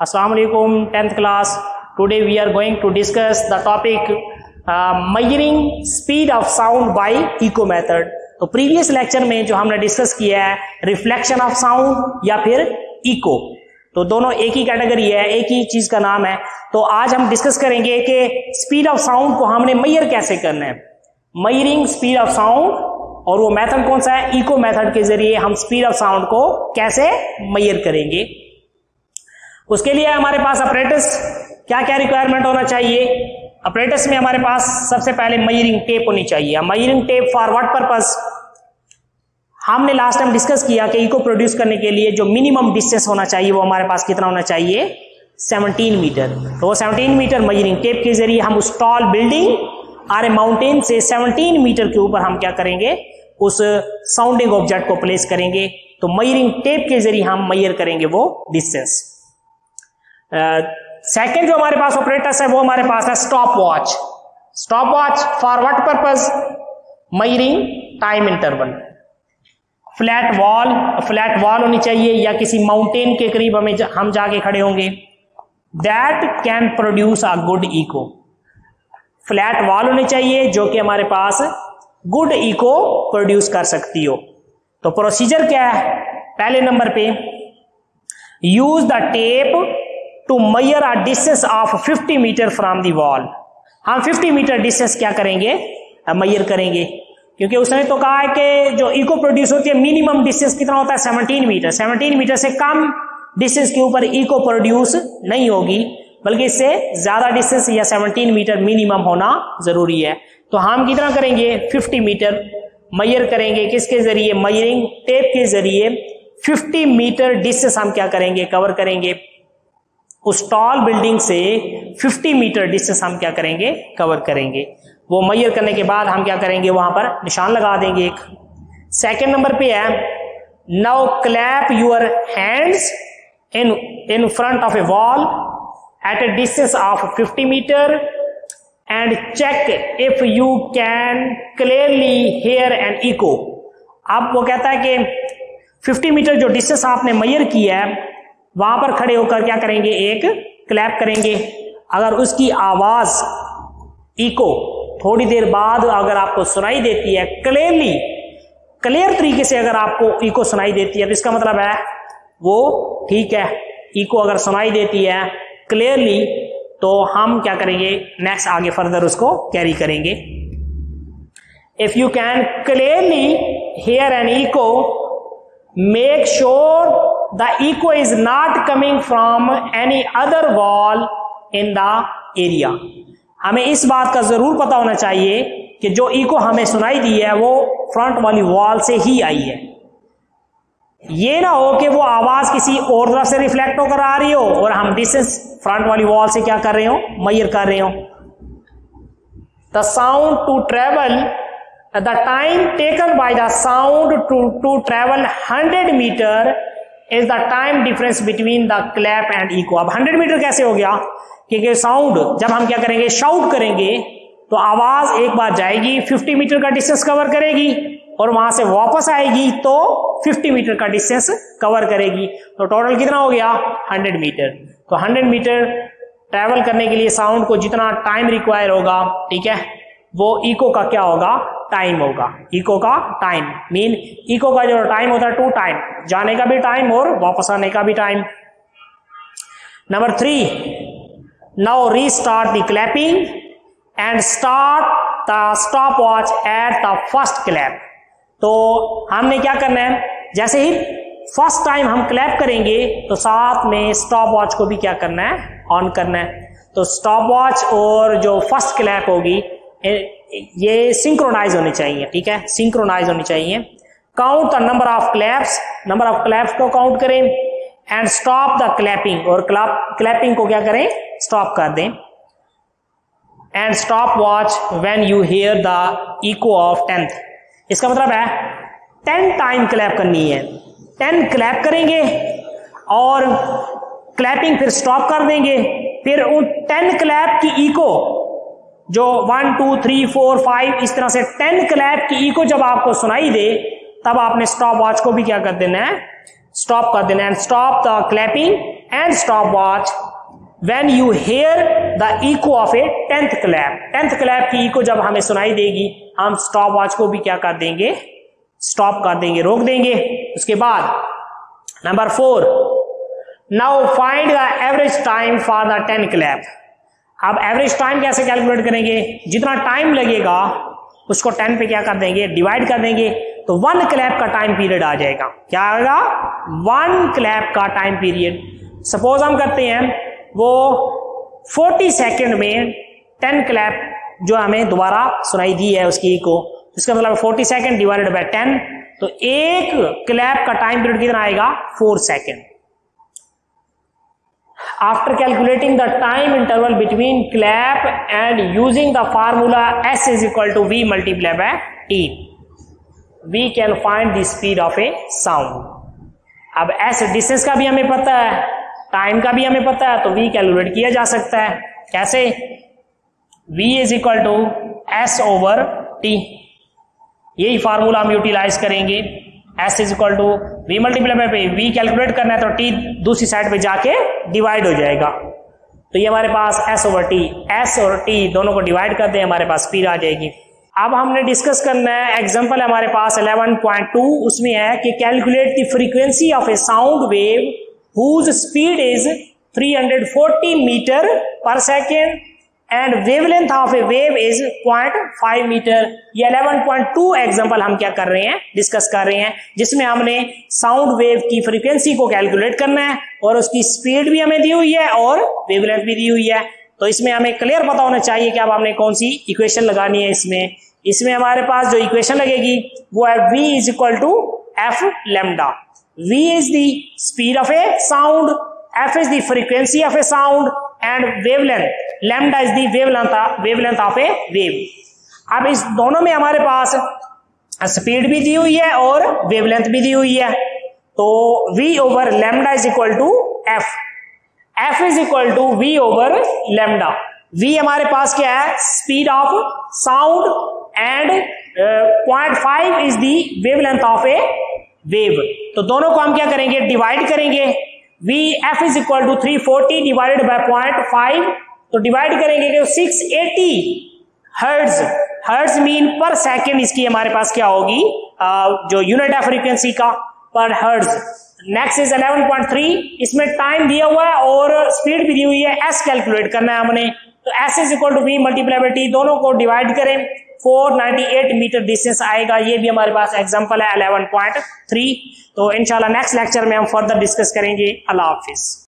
Assalamu alaikum 10th class. Today we are going to discuss the topic measuring speed of sound by echo method. तो previous lecture में जो हमने discuss किया है reflection of sound या फिर eco, तो दोनों एक ही कैटेगरी है, एक ही चीज का नाम है। तो आज हम डिस्कस करेंगे कि स्पीड ऑफ साउंड को हमने मेजर कैसे करना है, मेजरिंग स्पीड ऑफ साउंड, और वो मेथड कौन सा है, इको मेथड के जरिए हम स्पीड ऑफ साउंड को कैसे मेजर करेंगे। उसके लिए हमारे पास अपरेटस क्या क्या रिक्वायरमेंट होना चाहिए। अपरेटस में हमारे पास सबसे पहले मेजरिंग टेप होनी चाहिए। Measuring tape for what purpose, हमने लास्ट टाइम डिस्कस किया कि इको प्रोड्यूस करने के लिए जो मिनिमम डिस्टेंस होना चाहिए वो हमारे पास कितना होना चाहिए, 17 मीटर। तो वो 17 मीटर मेजरिंग टेप के जरिए हम उस टॉल बिल्डिंग और माउंटेन से 17 मीटर के ऊपर हम क्या करेंगे, उस साउंडिंग ऑब्जेक्ट को प्लेस करेंगे। तो मेजरिंग टेप के जरिए हम मेजर करेंगे वो डिस्टेंस। सेकेंड जो हमारे पास ऑपरेटर्स है वो हमारे पास है stop watch. Stop watch for what purpose, measuring time interval. Flat wall होनी चाहिए या किसी माउंटेन के करीब हम जाके खड़े होंगे, that can produce a good echo. Flat wall होनी चाहिए जो कि हमारे पास गुड इको प्रोड्यूस कर सकती हो। तो प्रोसीजर क्या है, पहले नंबर पे use the tape to measure a distance of 50 metre from the wall. हम 50 मीटर डिस्टेंस क्या करेंगे, मेजर करेंगे, क्योंकि उसने तो कहा है कि जो इको प्रोड्यूस होती है मिनिमम डिस्टेंस कितना होता है, 17 मीटर। 17 मीटर से कम डिस्टेंस के ऊपर इको प्रोड्यूस नहीं होगी, बल्कि इससे ज्यादा डिस्टेंस या 17 मीटर मिनिमम होना जरूरी है। तो हम कितना करेंगे, 50 मीटर मेजर करेंगे। किसके जरिए, मेजरिंग टेप के जरिए 50 मीटर डिस्टेंस हम क्या करेंगे, कवर करेंगे। उस टॉल बिल्डिंग से 50 मीटर डिस्टेंस हम क्या करेंगे, कवर करेंगे। वो मेजर करने के बाद हम क्या करेंगे, वहां पर निशान लगा देंगे एक। सेकेंड नंबर पे है, now clap your hands in front of a wall at a distance of 50 metre and check if you can clearly hear an echo. अब वो कहता है कि 50 मीटर जो डिस्टेंस आपने मेजर किया है वहां पर खड़े होकर क्या करेंगे, एक क्लैप करेंगे। अगर उसकी आवाज इको थोड़ी देर बाद अगर आपको सुनाई देती है, क्लियर तरीके से अगर आपको इको सुनाई देती है, तो इसका मतलब है वो ठीक है। इको अगर सुनाई देती है क्लियरली, तो हम क्या करेंगे, नेक्स्ट आगे फर्दर उसको कैरी करेंगे। If you can clearly hear an echo, make sure the echo is not coming from any other wall in the area. हमें इस बात का जरूर पता होना चाहिए कि जो इको हमें सुनाई दी है वो फ्रंट वाली वॉल से ही आई है। ये ना हो कि वो आवाज किसी और तरफ से रिफ्लेक्ट होकर आ रही हो और हम डिस्टेंस फ्रंट वाली वॉल से क्या कर रहे हो, मेजर कर रहे हो। The sound to travel, the time taken by the sound to travel 100 metre is the time difference between the clap and echo. अब 100 मीटर कैसे हो गया, क्योंकि साउंड जब हम क्या करेंगे, शाउट करेंगे, तो आवाज एक बार जाएगी 50 मीटर का डिस्टेंस कवर करेगी और वहां से वापस आएगी तो 50 मीटर का डिस्टेंस कवर करेगी। तो टोटल कितना हो गया, 100 मीटर। तो 100 मीटर ट्रैवल करने के लिए साउंड को जितना टाइम रिक्वायर होगा, ठीक है, वो इको का क्या होगा, टाइम होगा। इको का टाइम मीन इको का जो टाइम होता है 2 टाइम, जाने का भी टाइम और वापस आने का भी time. Number 3, now restart the clapping and start the stop watch at the first clap. तो हमने क्या करना है, जैसे ही फर्स्ट टाइम हम क्लैप करेंगे तो साथ में स्टॉप वॉच को भी क्या करना है, ऑन करना है। तो स्टॉप वॉच और जो फर्स्ट क्लैप होगी ये सिंक्रोनाइज होनी चाहिए, ठीक है, सिंक्रोनाइज होनी चाहिए। Count the number of claps को काउंट करें एंड स्टॉप द क्लैपिंग, और क्लैपिंग को क्या करें, स्टॉप कर दें। And stopwatch when you hear the echo of 10th। इसका मतलब है 10 टाइम क्लैप करनी है, 10 क्लैप करेंगे और क्लैपिंग फिर स्टॉप कर देंगे। फिर उन 10 क्लैप की इको जो 1 2 3 4 5 इस तरह से 10 क्लैप की इको जब आपको सुनाई दे, तब आपने स्टॉप वॉच को भी क्या कर देना है, स्टॉप कर देना, and stop the clapping and stopwatch when you hear the echo of a 10th clap. 10th clap की इको जब हमें सुनाई देगी, हम स्टॉप वॉच को भी क्या कर देंगे, स्टॉप कर देंगे, रोक देंगे। उसके बाद number 4, now find the average time for the 10 clap. अब एवरेज टाइम कैसे कैलकुलेट करेंगे, जितना टाइम लगेगा उसको 10 पे क्या कर देंगे, डिवाइड कर देंगे, तो 1 क्लैप का टाइम पीरियड आ जाएगा। क्या आएगा, 1 क्लैप का टाइम पीरियड। सपोज हम करते हैं वो 40 सेकेंड में 10 क्लैप जो हमें दोबारा सुनाई दी है उसकी को, इसका मतलब 40 सेकेंड डिवाइडेड बाय 10, तो एक क्लैप का टाइम पीरियड कितना आएगा, 4 second. After calculating the time interval between clap and using the formula S is equal to V multiplied by T, we can find the speed of a sound. अब S distance का भी हमें पता है, time का भी हमें पता है, तो V कैलकुलेट किया जा सकता है। कैसे, V is equal to S over T, यही फार्मूला हम यूटिलाइज करेंगे। S is equal to V multiply by V calculate करना है, तो T दूसरी साइड पे जाके डिवाइड हो जाएगा, तो ये हमारे पास S over T, S और T दोनों को डिवाइड कर दें, हमारे पास स्पीड आ जाएगी। अब हमने डिस्कस करना है, एग्जांपल हमारे पास 11.2, उसमें है कि calculate the frequency of a sound wave whose speed is 340 metre per second and wavelength of a wave is 0.5 metre. ये 11.2 एग्जांपल हम क्या कर रहे हैं, डिस्कस कर रहे हैं, जिसमें हमने साउंड वेव की फ्रीक्वेंसी को कैलकुलेट करना है और उसकी स्पीड भी हमें दी हुई है और वेवलेंथ भी दी हुई है। तो इसमें हमें क्लियर पता होना चाहिए कि अब हमने कौन सी इक्वेशन लगानी है। इसमें हमारे पास जो इक्वेशन लगेगी वो है V is equal to F lambda. V is the speed of a sound, F is the frequency of a sound and wavelength, lambda is the wavelength of a wave। अब इस दोनों में हमारे पास स्पीड भी दी हुई है और वेवलेंथ भी दी हुई है, तो V over lambda is equal to F, F is equal to V over lambda. V हमारे पास क्या है, speed of sound and 0.5 is the wavelength of a wave, तो दोनों को हम क्या करेंगे, डिवाइड करेंगे। F is equal to 340 divided by 0.5, तो डिवाइड करेंगे कि 680 हर्ट्ज मीन पर सेकेंड, इसकी हमारे पास क्या होगी, जो यूनिट है फ्रीक्वेंसी का, पर हर्ट्ज। नेक्स्ट इज 11.3, इसमें टाइम दिया हुआ है और स्पीड भी दी हुई है, S कैलकुलेट करना है हमने, तो S is equal to V multiply by T, दोनों को डिवाइड करें, 498 मीटर डिस्टेंस आएगा। ये भी हमारे पास एग्जांपल है 11.3। तो इंशाल्लाह नेक्स्ट लेक्चर में हम फर्दर डिस्कस करेंगे। अल्लाह हाफिज।